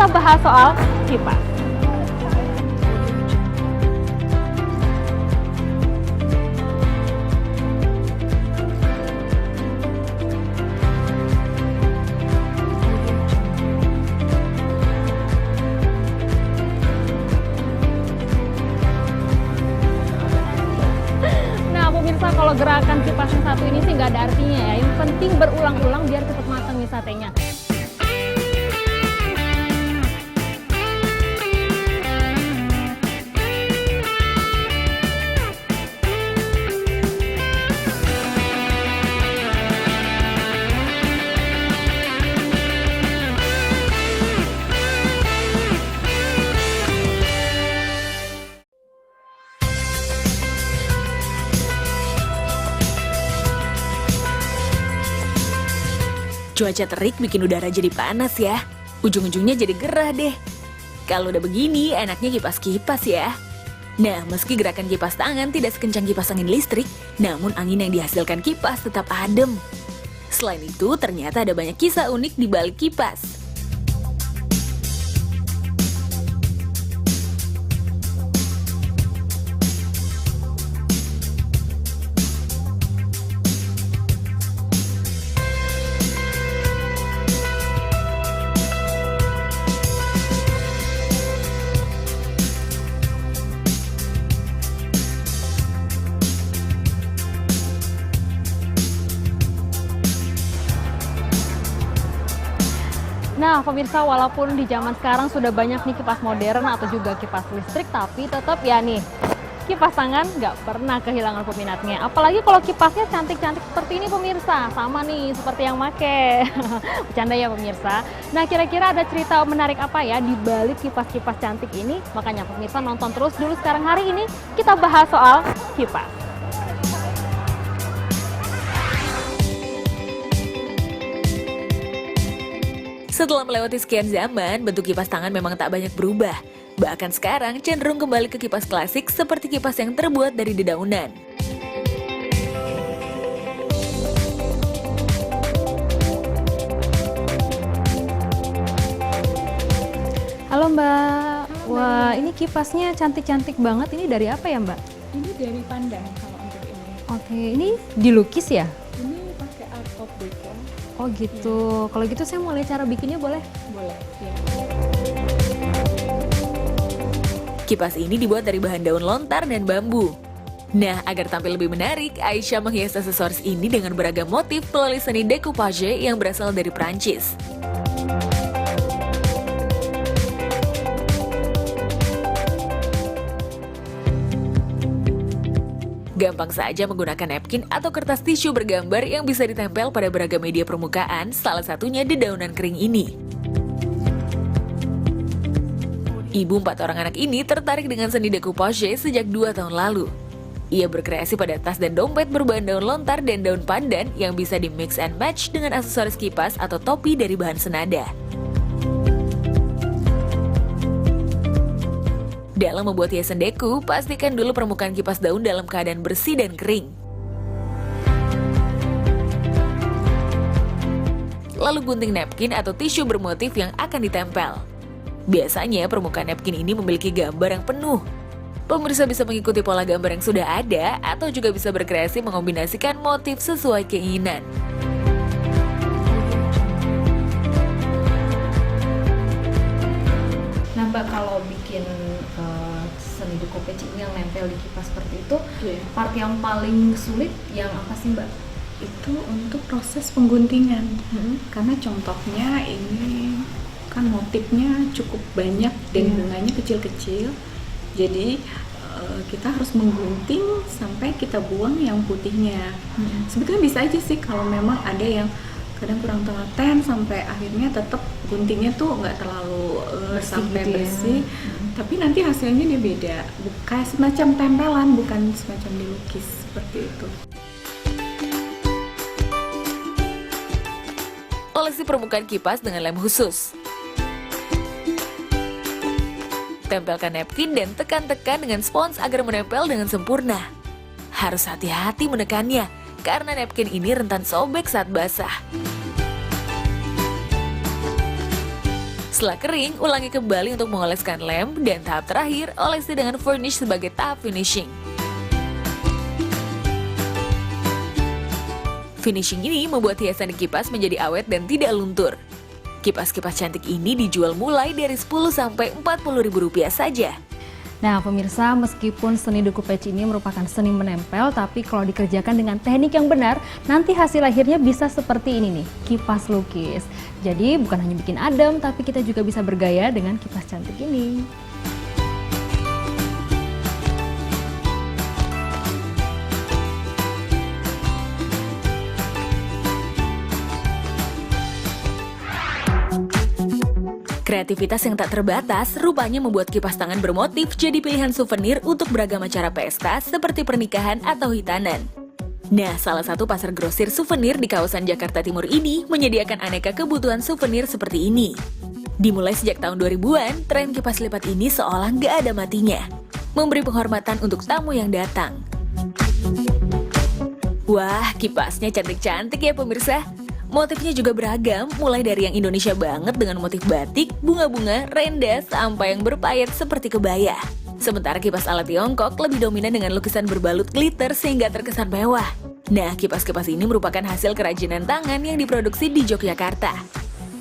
kita bahas soal kipas. Kalau gerakan kipas yang satu ini sih nggak ada artinya ya. Yang penting berulang-ulang biar cepat matang nih satenya. Cuaca terik bikin udara jadi panas ya. Ujung-ujungnya jadi gerah deh. Kalau udah begini, enaknya kipas-kipas ya. Nah, meski gerakan kipas tangan tidak sekencang kipas angin listrik, namun angin yang dihasilkan kipas tetap adem. Selain itu, ternyata ada banyak kisah unik di balik kipas. Nah, pemirsa, walaupun di zaman sekarang sudah banyak nih kipas modern atau juga kipas listrik, tapi tetap ya nih, kipas tangan nggak pernah kehilangan peminatnya. Apalagi kalau kipasnya cantik-cantik seperti ini pemirsa, sama nih seperti yang make. Bercanda ya pemirsa. Nah, kira-kira ada cerita menarik apa ya di balik kipas-kipas cantik ini? Makanya pemirsa nonton terus dulu sekarang hari ini kita bahas soal kipas. Setelah melewati sekian zaman, bentuk kipas tangan memang tak banyak berubah. Bahkan sekarang cenderung kembali ke kipas klasik seperti kipas yang terbuat dari dedaunan. Halo Mbak, wah ini kipasnya cantik-cantik banget. Ini dari apa ya Mbak? Ini dari pandan kalau untuk ini. Oke, ini dilukis ya? Ini pakai art of deco. Oh gitu. Kalau gitu saya mau lihat cara bikinnya boleh? Boleh. Ya. Kipas ini dibuat dari bahan daun lontar dan bambu. Nah, agar tampil lebih menarik, Aisyah menghias aksesoris ini dengan beragam motif melalui seni decoupage yang berasal dari Prancis. Gampang saja menggunakan napkin atau kertas tisu bergambar yang bisa ditempel pada beragam media permukaan, salah satunya dedaunan kering ini. Ibu 4 orang anak ini tertarik dengan seni decoupage sejak 2 tahun lalu. Ia berkreasi pada tas dan dompet berbahan daun lontar dan daun pandan yang bisa di mix and match dengan aksesoris kipas atau topi dari bahan senada. Dalam membuat hiasan deku, pastikan dulu permukaan kipas daun dalam keadaan bersih dan kering. Lalu gunting napkin atau tisu bermotif yang akan ditempel. Biasanya permukaan napkin ini memiliki gambar yang penuh. Pemirsa bisa mengikuti pola gambar yang sudah ada atau juga bisa berkreasi mengombinasikan motif sesuai keinginan. Nah Mbak, kalau bikin seni decoupage ini yang nempel di kipas seperti itu, part yang paling sulit yang apa sih Mbak? Itu untuk proses pengguntingan. Karena contohnya ini kan motifnya cukup banyak dan bunganya kecil-kecil. Jadi kita harus menggunting sampai kita buang yang putihnya. Sebetulnya bisa aja sih kalau memang ada yang kadang kurang telaten sampai akhirnya tetap guntingnya tuh nggak terlalu sampai gitu ya. bersih. Tapi nanti hasilnya dia beda, kayak semacam tempelan, bukan semacam dilukis seperti itu. Olesi permukaan kipas dengan lem khusus. Tempelkan napkin dan tekan-tekan dengan spons agar menempel dengan sempurna. Harus hati-hati menekannya, karena napkin ini rentan sobek saat basah. Setelah kering, ulangi kembali untuk mengoleskan lem, dan tahap terakhir, olesi dengan varnish sebagai tahap finishing. Finishing ini membuat hiasan di kipas menjadi awet dan tidak luntur. Kipas-kipas cantik ini dijual mulai dari 10 sampai 40 ribu rupiah saja. Nah pemirsa, meskipun seni decoupage ini merupakan seni menempel, tapi kalau dikerjakan dengan teknik yang benar, nanti hasil akhirnya bisa seperti ini nih, kipas lukis. Jadi bukan hanya bikin adem, tapi kita juga bisa bergaya dengan kipas cantik ini. Kreativitas yang tak terbatas rupanya membuat kipas tangan bermotif jadi pilihan souvenir untuk beragam acara pesta seperti pernikahan atau hitanan. Nah, salah satu pasar grosir souvenir di kawasan Jakarta Timur ini menyediakan aneka kebutuhan souvenir seperti ini. Dimulai sejak tahun 2000-an, tren kipas lipat ini seolah nggak ada matinya, memberi penghormatan untuk tamu yang datang. Wah, kipasnya cantik-cantik ya pemirsa. Motifnya juga beragam, mulai dari yang Indonesia banget dengan motif batik, bunga-bunga, renda, sampai yang berpayet seperti kebaya. Sementara kipas ala Tiongkok lebih dominan dengan lukisan berbalut glitter sehingga terkesan mewah. Nah, kipas-kipas ini merupakan hasil kerajinan tangan yang diproduksi di Yogyakarta.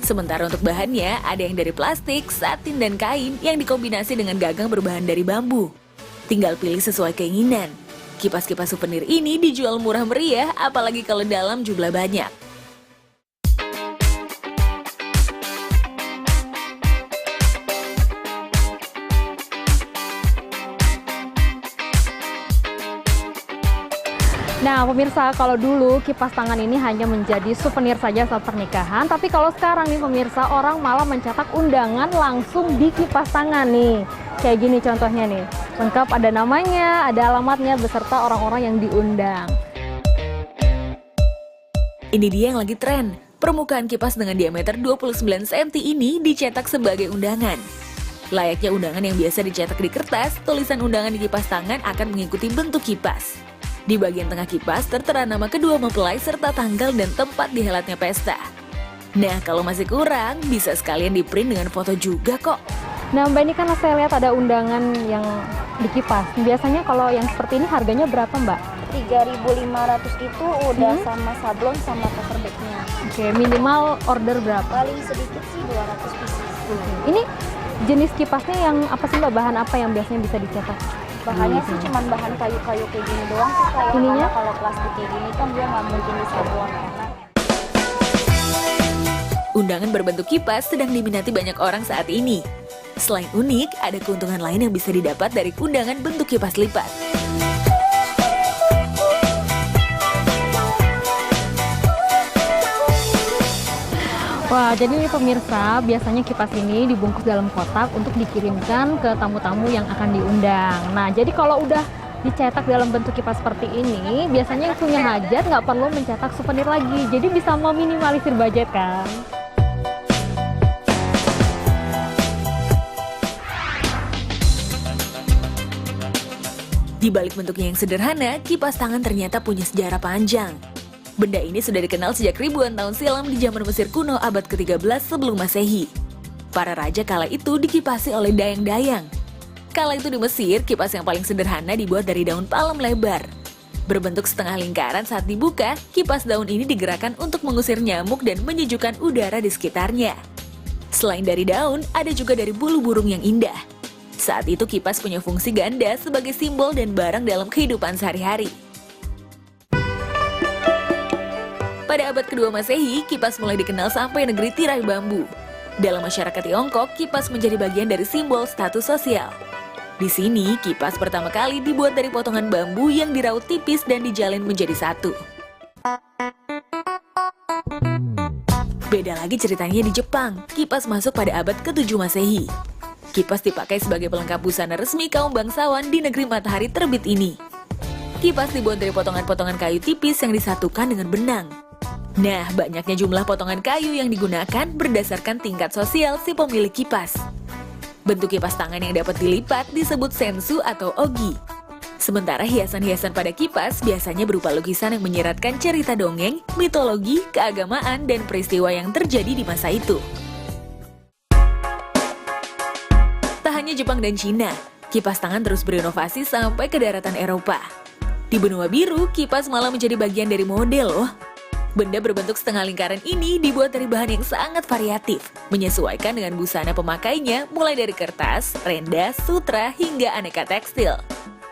Sementara untuk bahannya, ada yang dari plastik, satin, dan kain yang dikombinasi dengan gagang berbahan dari bambu. Tinggal pilih sesuai keinginan. Kipas-kipas souvenir ini dijual murah meriah, apalagi kalau dalam jumlah banyak. Nah pemirsa, kalau dulu kipas tangan ini hanya menjadi souvenir saja saat pernikahan, tapi kalau sekarang nih pemirsa, orang malah mencetak undangan langsung di kipas tangan nih. Kayak gini contohnya nih, lengkap ada namanya, ada alamatnya, beserta orang-orang yang diundang. Ini dia yang lagi tren. Permukaan kipas dengan diameter 29 cm ini dicetak sebagai undangan. Layaknya undangan yang biasa dicetak di kertas, tulisan undangan di kipas tangan akan mengikuti bentuk kipas. Di bagian tengah kipas tertera nama kedua mempelai serta tanggal dan tempat dihelatnya pesta. Nah, kalau masih kurang, bisa sekalian di-print dengan foto juga kok. Nah Mbak, ini kan saya lihat ada undangan yang di kipas. Biasanya kalau yang seperti ini harganya berapa Mbak? 3.500 itu udah sama sablon sama cover bag-nya. Oke, minimal order berapa? Paling sedikit sih 200 pieces. Ini jenis kipasnya yang apa sih Mbak? Bahan apa yang biasanya bisa dicetak? Bahannya sih cuman bahan kayu-kayu kayak gini doang sih kayak Ininya? karena kalau plastik kayak gini kan dia nggak mungkin disablon karena Undangan berbentuk kipas sedang diminati banyak orang saat ini. Selain unik, ada keuntungan lain yang bisa didapat dari undangan bentuk kipas lipat. Wah, jadi ini pemirsa, biasanya kipas ini dibungkus dalam kotak untuk dikirimkan ke tamu-tamu yang akan diundang. Nah, jadi kalau udah dicetak dalam bentuk kipas seperti ini, biasanya yang punya hajat nggak perlu mencetak souvenir lagi. Jadi bisa meminimalisir budget kan? Di balik bentuknya yang sederhana, kipas tangan ternyata punya sejarah panjang. Benda ini sudah dikenal sejak ribuan tahun silam di zaman Mesir kuno abad ke-13 sebelum Masehi. Para raja kala itu dikipasi oleh dayang-dayang. Kala itu di Mesir, kipas yang paling sederhana dibuat dari daun palem lebar. Berbentuk setengah lingkaran saat dibuka, kipas daun ini digerakkan untuk mengusir nyamuk dan menyejukkan udara di sekitarnya. Selain dari daun, ada juga dari bulu burung yang indah. Saat itu kipas punya fungsi ganda sebagai simbol dan barang dalam kehidupan sehari-hari. Pada abad kedua Masehi, kipas mulai dikenal sampai negeri tirai bambu. Dalam masyarakat Tiongkok, kipas menjadi bagian dari simbol status sosial. Di sini, kipas pertama kali dibuat dari potongan bambu yang diraut tipis dan dijalin menjadi satu. Beda lagi ceritanya di Jepang, kipas masuk pada abad ke-7 Masehi. Kipas dipakai sebagai pelengkap busana resmi kaum bangsawan di negeri matahari terbit ini. Kipas dibuat dari potongan-potongan kayu tipis yang disatukan dengan benang. Nah, banyaknya jumlah potongan kayu yang digunakan berdasarkan tingkat sosial si pemilik kipas. Bentuk kipas tangan yang dapat dilipat disebut sensu atau ogi. Sementara hiasan-hiasan pada kipas biasanya berupa lukisan yang menyiratkan cerita dongeng, mitologi, keagamaan, dan peristiwa yang terjadi di masa itu. hanya Jepang dan Cina, kipas tangan terus berinovasi sampai ke daratan Eropa. Di benua biru, kipas malah menjadi bagian dari mode loh. Benda berbentuk setengah lingkaran ini dibuat dari bahan yang sangat variatif, menyesuaikan dengan busana pemakainya mulai dari kertas, renda, sutra, hingga aneka tekstil.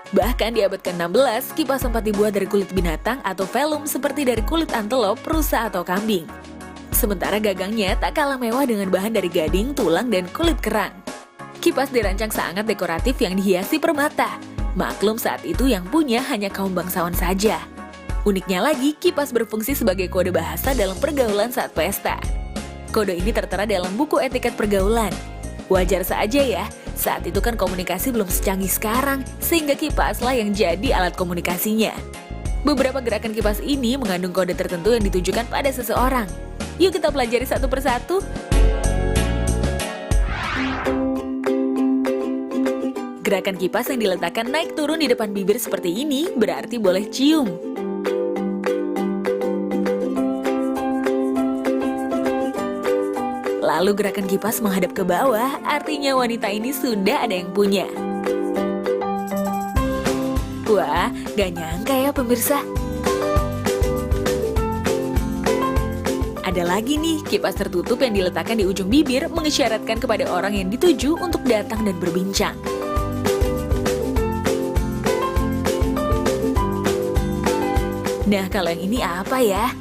Bahkan di abad ke-16, kipas sempat dibuat dari kulit binatang atau velum seperti dari kulit antelop, rusa, atau kambing. Sementara gagangnya tak kalah mewah dengan bahan dari gading, tulang, dan kulit kerang. Kipas dirancang sangat dekoratif yang dihiasi permata. Maklum saat itu yang punya hanya kaum bangsawan saja. Uniknya lagi, kipas berfungsi sebagai kode bahasa dalam pergaulan saat pesta. Kode ini tertera dalam buku etiket pergaulan. Wajar saja ya, saat itu kan komunikasi belum secanggih sekarang, sehingga kipaslah yang jadi alat komunikasinya. Beberapa gerakan kipas ini mengandung kode tertentu yang ditujukan pada seseorang. Yuk kita pelajari satu persatu. Gerakan kipas yang diletakkan naik turun di depan bibir seperti ini berarti boleh cium. Lalu gerakan kipas menghadap ke bawah, artinya wanita ini sudah ada yang punya. Wah, gak nyangka ya pemirsa. Ada lagi nih, kipas tertutup yang diletakkan di ujung bibir mengisyaratkan kepada orang yang dituju untuk datang dan berbincang. Nah, kalau yang ini apa ya?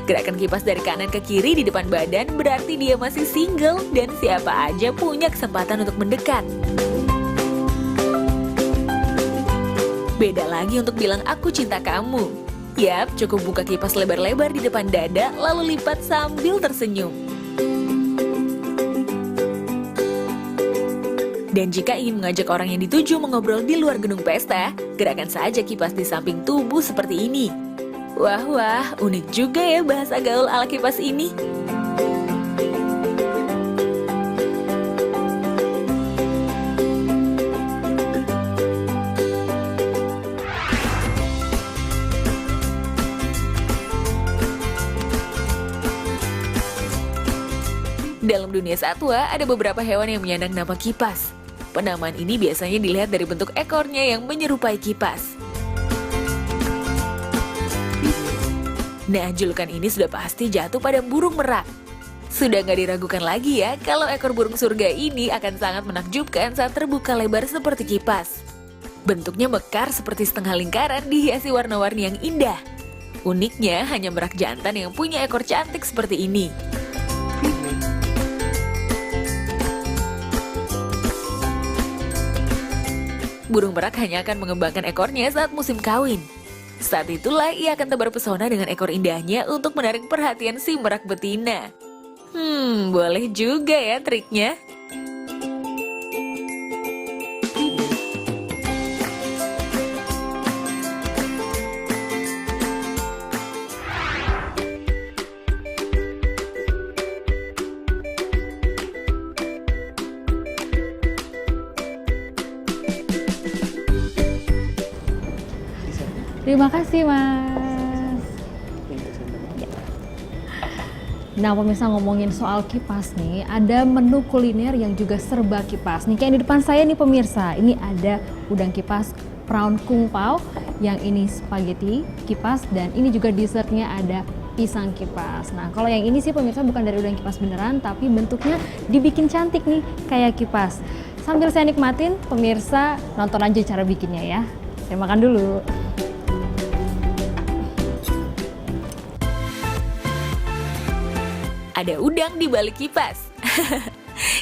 Gerakan kipas dari kanan ke kiri di depan badan berarti dia masih single dan siapa aja punya kesempatan untuk mendekat. Beda lagi untuk bilang aku cinta kamu. Yap, cukup buka kipas lebar-lebar di depan dada lalu lipat sambil tersenyum. Dan jika ingin mengajak orang yang dituju mengobrol di luar gedung pesta, gerakan saja kipas di samping tubuh seperti ini. Wah, unik juga ya bahasa gaul ala kipas ini. Dalam dunia satwa, ada beberapa hewan yang menyandang nama kipas. Penamaan ini biasanya dilihat dari bentuk ekornya yang menyerupai kipas. Nah, julukan ini sudah pasti jatuh pada burung merak. Sudah nggak diragukan lagi ya, kalau ekor burung surga ini akan sangat menakjubkan saat terbuka lebar seperti kipas. Bentuknya mekar seperti setengah lingkaran dihiasi warna-warni yang indah. Uniknya, hanya merak jantan yang punya ekor cantik seperti ini. Burung merak hanya akan mengembangkan ekornya saat musim kawin. Saat itulah ia akan tebar pesona dengan ekor indahnya untuk menarik perhatian si merak betina. Boleh juga ya triknya. Terima kasih, Mas. Nah, pemirsa, ngomongin soal kipas nih, ada menu kuliner yang juga serba kipas. Nih, kayak di depan saya nih pemirsa, ini ada udang kipas prawn kung pao, yang ini spaghetti kipas, dan ini juga dessertnya ada pisang kipas. Nah, kalau yang ini sih pemirsa bukan dari udang kipas beneran, tapi bentuknya dibikin cantik nih, kayak kipas. Sambil saya nikmatin, pemirsa nonton aja cara bikinnya ya. Saya makan dulu. Ada udang di balik kipas.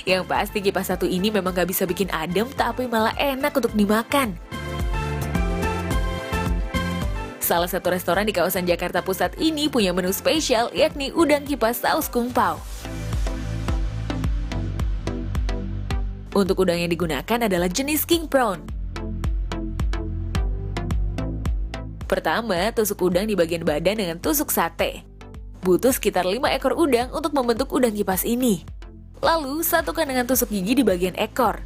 Yang pasti kipas satu ini memang gak bisa bikin adem, tapi malah enak untuk dimakan. Salah satu restoran di kawasan Jakarta Pusat ini punya menu spesial, yakni udang kipas saus kung pao. Untuk udang yang digunakan adalah jenis king prawn. Pertama, tusuk udang di bagian badan dengan tusuk sate. Butuh sekitar 5 ekor udang untuk membentuk udang kipas ini. Lalu, satukan dengan tusuk gigi di bagian ekor.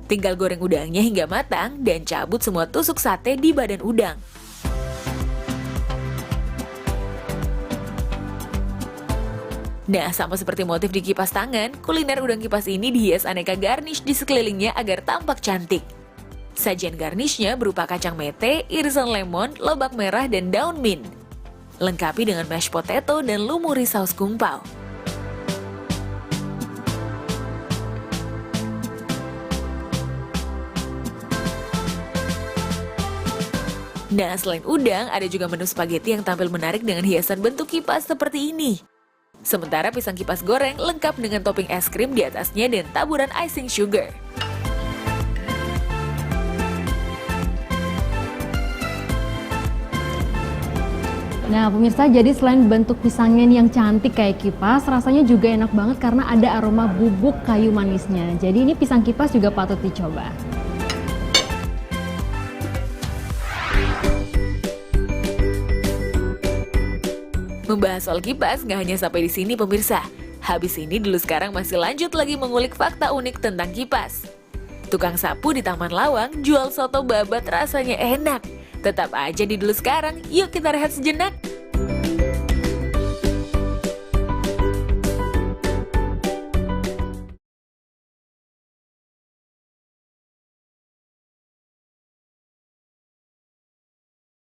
Tinggal goreng udangnya hingga matang dan cabut semua tusuk sate di badan udang. Nah, sama seperti motif di kipas tangan, kuliner udang kipas ini dihias aneka garnish di sekelilingnya agar tampak cantik. Sajian garnishnya berupa kacang mete, irisan lemon, lobak merah, dan daun mint. Lengkapi dengan mashed potato dan lumuri saus kumpau. Nah, selain udang, ada juga menu spaghetti yang tampil menarik dengan hiasan bentuk kipas seperti ini. Sementara pisang kipas goreng lengkap dengan topping es krim di atasnya dan taburan icing sugar. Nah pemirsa, jadi selain bentuk pisangnya nih yang cantik kayak kipas, rasanya juga enak banget karena ada aroma bubuk kayu manisnya. Jadi ini pisang kipas juga patut dicoba. Membahas soal kipas nggak hanya sampai di sini pemirsa. Habis ini dulu sekarang masih lanjut lagi mengulik fakta unik tentang kipas. Tukang sapu di Taman Lawang jual soto babat rasanya enak. Tetap aja di dulu sekarang, yuk kita rehat sejenak.